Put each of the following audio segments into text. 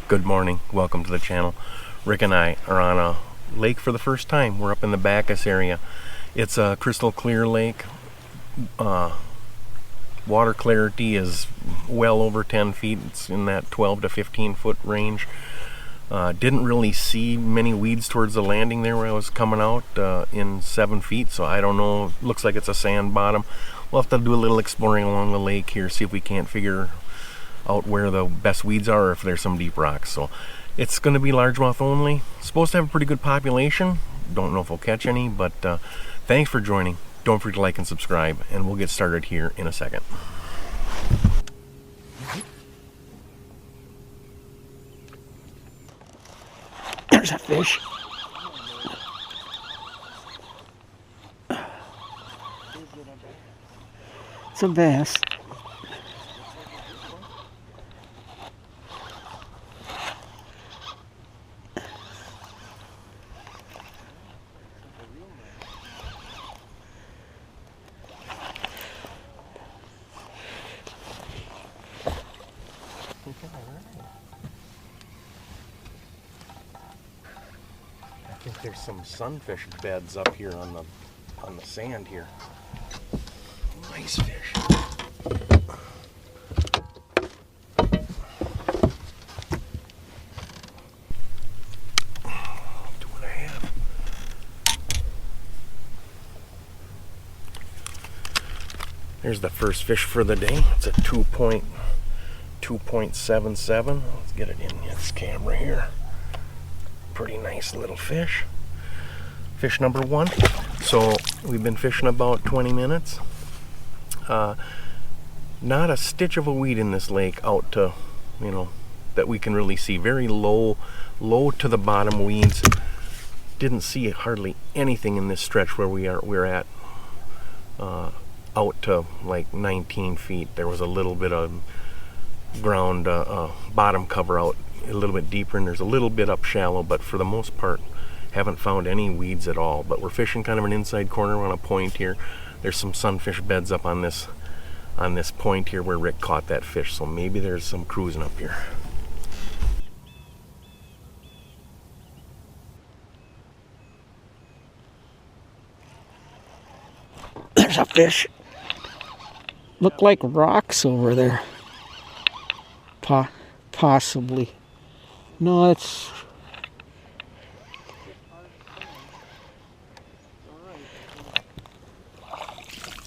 Good morning, welcome to the channel. Rick and I are on a lake for the first time. We're up in the Backus area. It's a crystal clear lake. Water clarity is well over 10 feet. It's in that 12 to 15 foot range. Didn't really see many weeds towards the landing there where I was coming out in 7 feet, so I don't know. Looks like it's a sand bottom. We'll have to do a little exploring along the lake here, see if we can't figure out where the best weeds are or if there's some deep rocks. So it's going to be largemouth only. Supposed to have a pretty good population. Don't know if we'll catch any, but thanks for joining. Don't forget to like and subscribe, and we'll get started here in a second. There's a fish. It's a bass. I think there's some sunfish beds up here on the sand here. Nice fish. There's the first fish for the day. It's a 2.77. Let's get it in this camera here. Pretty nice little fish. Fish number one. So we've been fishing about 20 minutes. Not a stitch of a weed in this lake out to, that we can really see. Very low to the bottom weeds. Didn't see hardly anything in this stretch where we're at. Out to like 19 feet. There was a little bit of ground bottom cover out a little bit deeper, and there's a little bit up shallow, but for the most part haven't found any weeds at all. But we're fishing kind of an inside corner on a point here. There's some sunfish beds up on this point here where Rick caught that fish, so maybe there's some cruising up here. There's a fish. Look like rocks over there. Possibly. No, it's...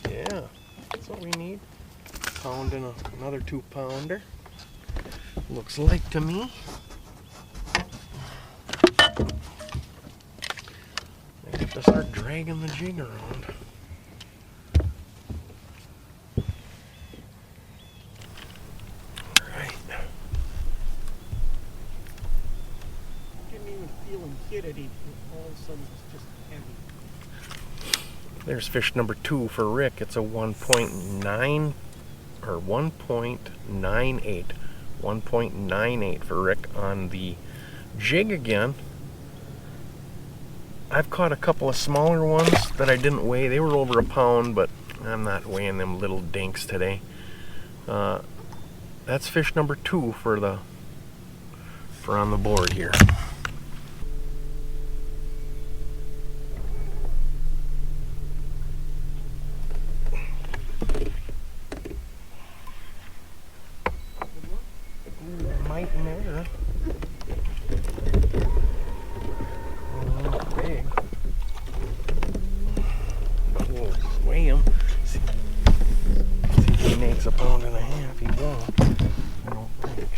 Yeah, that's what we need. Pound in another 2-pounder. Looks like to me. I have to start dragging the jig around. All of a sudden it's just heavy. There's fish number 2 for Rick. It's a 1.9 or 1.98. 1.98 for Rick on the jig again. I've caught a couple of smaller ones that I didn't weigh. They were over a pound, but I'm not weighing them little dinks today. That's fish number 2 for on the board here. Might matter. Big. But we'll weigh him. See if he makes a pound and a half. He won't. I don't think.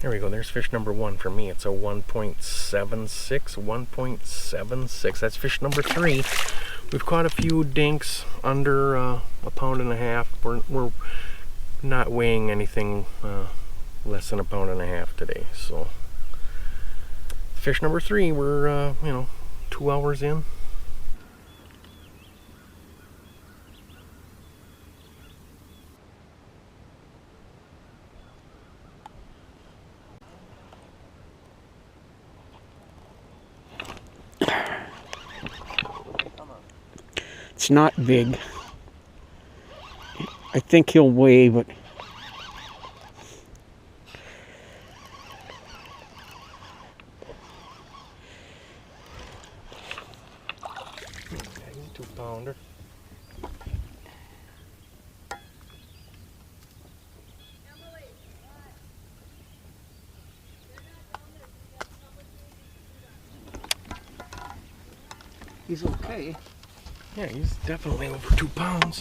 There we go. There's fish number 1 for me. It's a 1.76. 1.76. That's fish number 3. We've caught a few dinks under a pound and a half. We're not weighing anything less than a pound and a half today. So fish number 3. We're 2 hours in. It's not big. I think he'll weigh, but he's a 2-pounder. he's okay. Yeah, he's definitely over 2 pounds.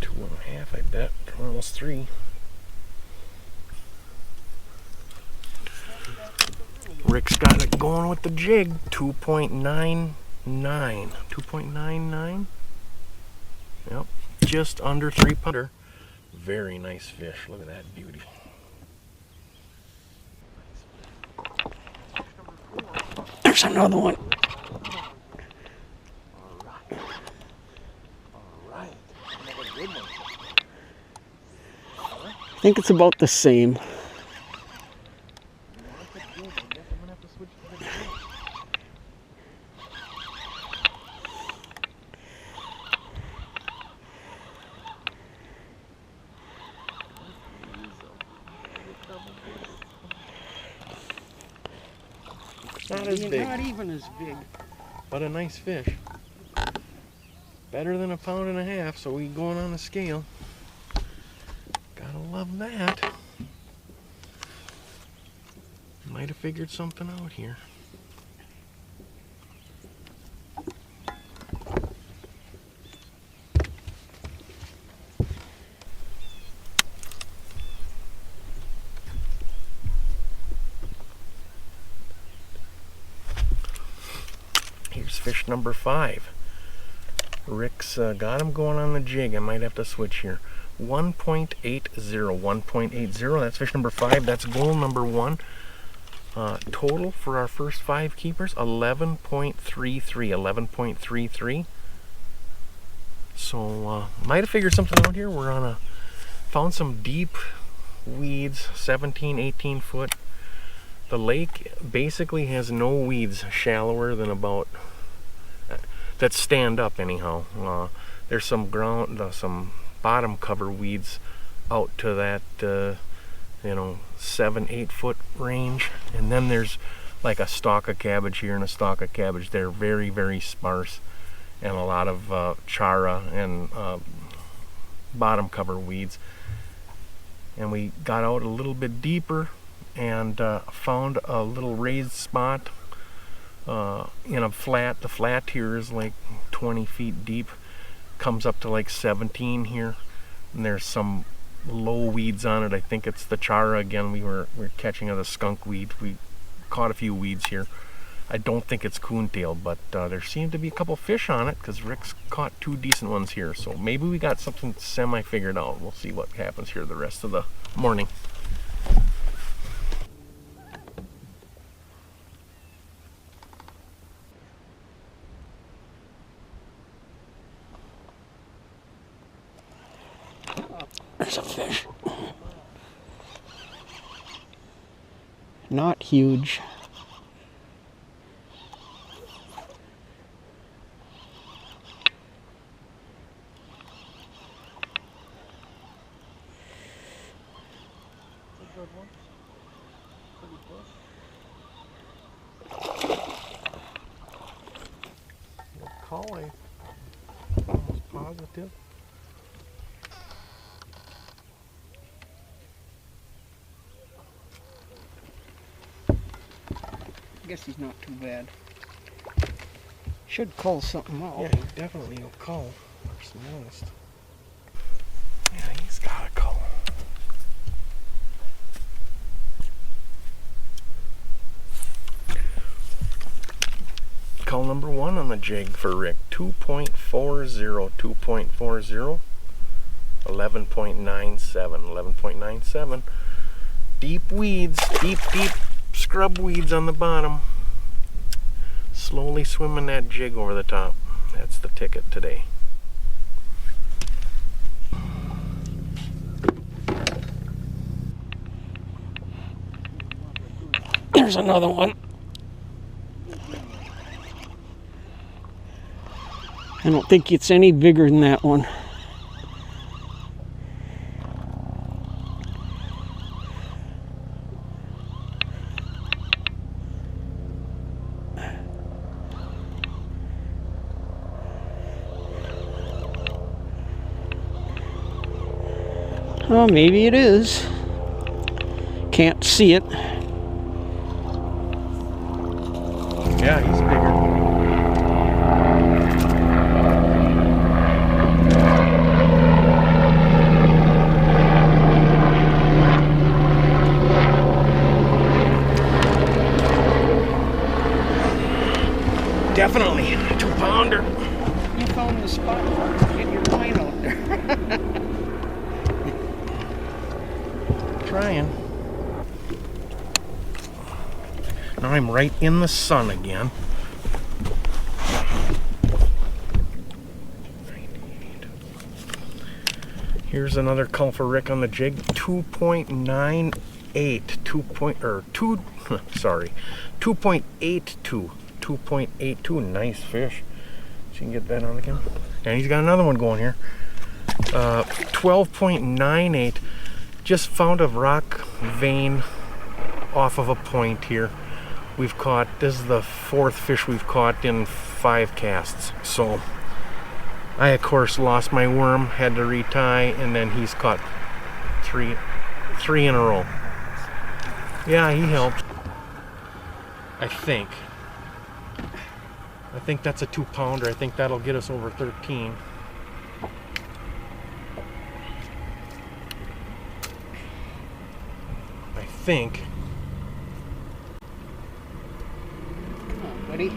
Two and a half, I bet. Almost 3. Rick's got it going with the jig. 2.99. 2.99. Yep, just under 3-pounder. Very nice fish. Look at that beauty. There's another one. Alright. Another good one. I think it's about the same. Not as big, Not even as big. but a nice fish. Better than 1.5 pounds, so we going on the scale. Gotta love that. Might have figured something out here. Here's fish number 5. Rick's got him going on the jig. I might have to switch here. 1.80, 1.80. That's fish number 5. That's goal number 1. Total for our first 5 keepers, 11.33. 11.33. So might have figured something out here. We're on found some deep weeds, 17, 18 foot. The lake basically has no weeds shallower than about that stand up anyhow. There's some some bottom cover weeds out to that 7-8 foot range, and then there's like a stalk of cabbage here and a stalk of cabbage there, very, very sparse, and a lot of chara and bottom cover weeds. And we got out a little bit deeper and found a little raised spot in a flat. The flat here is like 20 feet deep, comes up to like 17 here, and there's some low weeds on it. I think it's the chara again. We're catching the skunk weed. We caught a few weeds here. I don't think it's coontail, but there seemed to be a couple fish on it because Rick's caught 2 decent ones here. So maybe we got something semi figured out. We'll see what happens here the rest of the morning. There's a fish. Not huge. Good one. Pretty close. No call, I'm almost positive. I guess he's not too bad. Should call something out. Yeah, he definitely will call. First and honest. Yeah, he's got a call. Call number 1 on the jig for Rick. 2.40, 2.40, 11.97, 11.97. Deep weeds, deep scrub weeds on the bottom. Slowly swimming that jig over the top. That's the ticket today. There's another one. I don't think it's any bigger than that one. Oh, maybe it is. Can't see it. Yeah, he's bigger. Definitely a 2-pounder. You found the spot to get your line out there. Trying. Now I'm right in the sun again. Here's another Culfarick on the jig. 2.98. 2.82. 2.82. Nice fish. So you can get that on again. And he's got another one going here. 12.98. Just found a rock vein off of a point here. We've caught, this is the 4th fish we've caught in 5 casts. So I of course lost my worm, had to retie, and then he's caught three in a row. Yeah, he helped. I think that's a 2-pounder. I think that'll get us over 13. I think. Come on, buddy.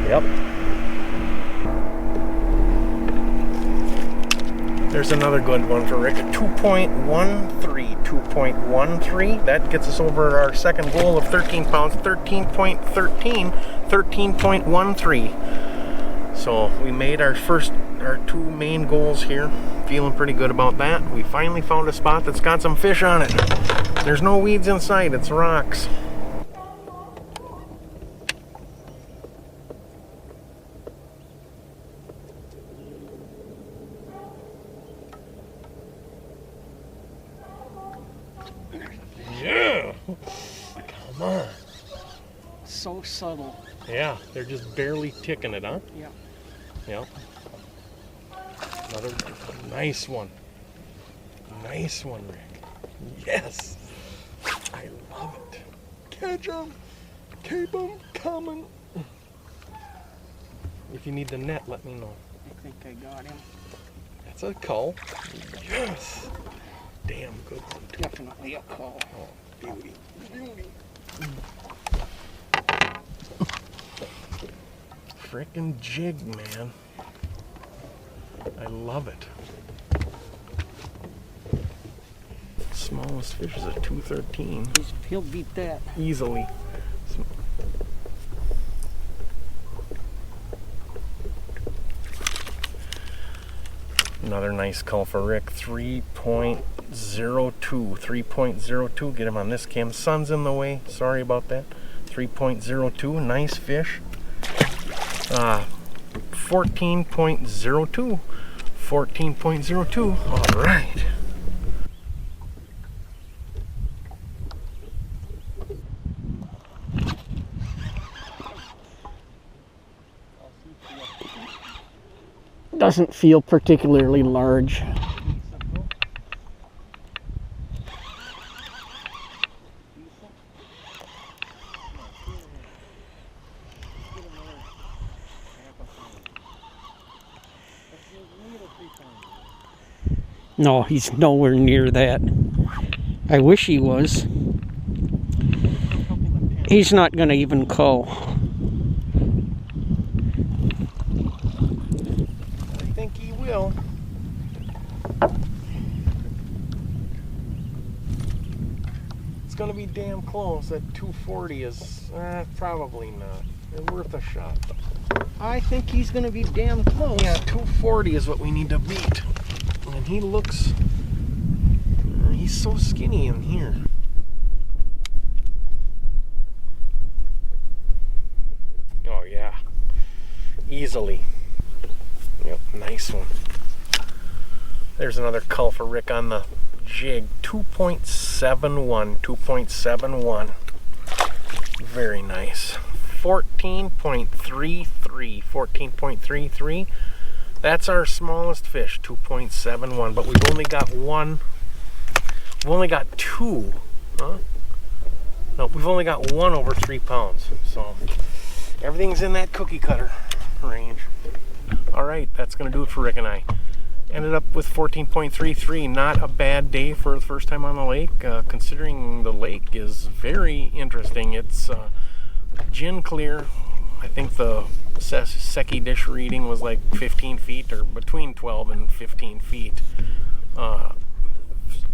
Yep. There's another good one for Rick. 2.13. 2.13. That gets us over our second goal of 13 pounds. 13.13. 13.13. So we made our 2 main goals here. Feeling pretty good about that. We finally found a spot that's got some fish on it. There's no weeds in sight. It's rocks. Yeah! Come on. So subtle. Yeah, they're just barely ticking it, huh? Yeah. Yep. Another nice one. Nice one, Rick. Yes! I love it. Catch 'em! Keep 'em coming! If you need the net, let me know. I think I got him. That's a cull. Yes! Damn good one, too. Definitely a call. Oh, beauty. Beauty. Frickin' jig, man. I love it. Smallest fish is a 213. He'll beat that. Easily. Another nice Culfarick. 3.02. 3.02. Get him on this cam. Sun's in the way. Sorry about that. 3.02. Nice fish. 14.02. 14.02. All right. Doesn't feel particularly large. No, he's nowhere near that. I wish he was. He's not going to even cull. I think he will. It's going to be damn close. That 240 is probably not. They're worth a shot, though. I think he's going to be damn close. Yeah, 240 is what we need to beat. And he looks... he's so skinny in here. Oh, yeah. Easily. Yep, nice one. There's another cull for Rick on the jig. 2.71. 2.71. Very nice. 14.33. 14.33. That's our smallest fish. 2.71. But we've only got one. We've only got two. Huh? No, we've only got one over 3 pounds. So everything's in that cookie cutter range. All right, that's going to do it for Rick and I. Ended up with 14.33. Not a bad day for the first time on the lake, considering the lake is very interesting. It's gin clear. I think the Secchi dish reading was like 15 feet, or between 12 and 15 feet.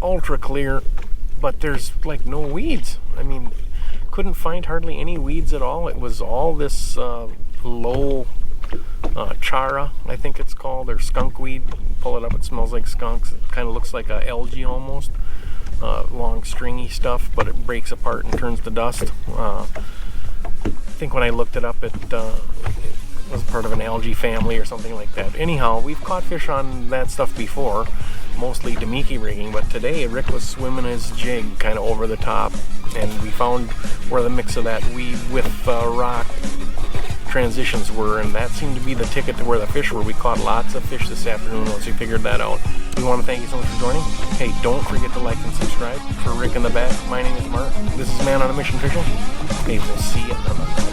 Ultra clear, but there's like no weeds. I mean, couldn't find hardly any weeds at all. It was all this low chara, I think it's called, or skunk weed. Pull it up, it smells like skunks. It kind of looks like a algae almost. Long stringy stuff, but it breaks apart and turns to dust. I think when I looked it up, it was part of an algae family or something like that. Anyhow, we've caught fish on that stuff before, mostly Damiki rigging, but today Rick was swimming his jig kind of over the top, and we found where the mix of that weed with rock transitions were, and that seemed to be the ticket to where the fish were. We caught lots of fish this afternoon once we figured that out. We want to thank you so much for joining. Hey, don't forget to like and subscribe. For Rick in the back, my name is Mark. This is Man on a Mission Fishing. Hey, we'll see you on the